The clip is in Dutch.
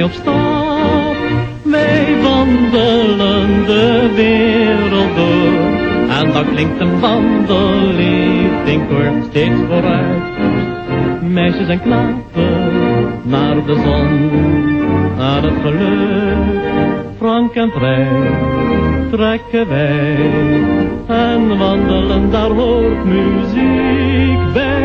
op stap. Wij wandelen de wereld door. En dan klinkt een wandellied in koor steeds vooruit. Meisjes en knapen naar de zon, aan het geluk. Frank en vrij trekken wij en wandelen, daar hoort muziek bij.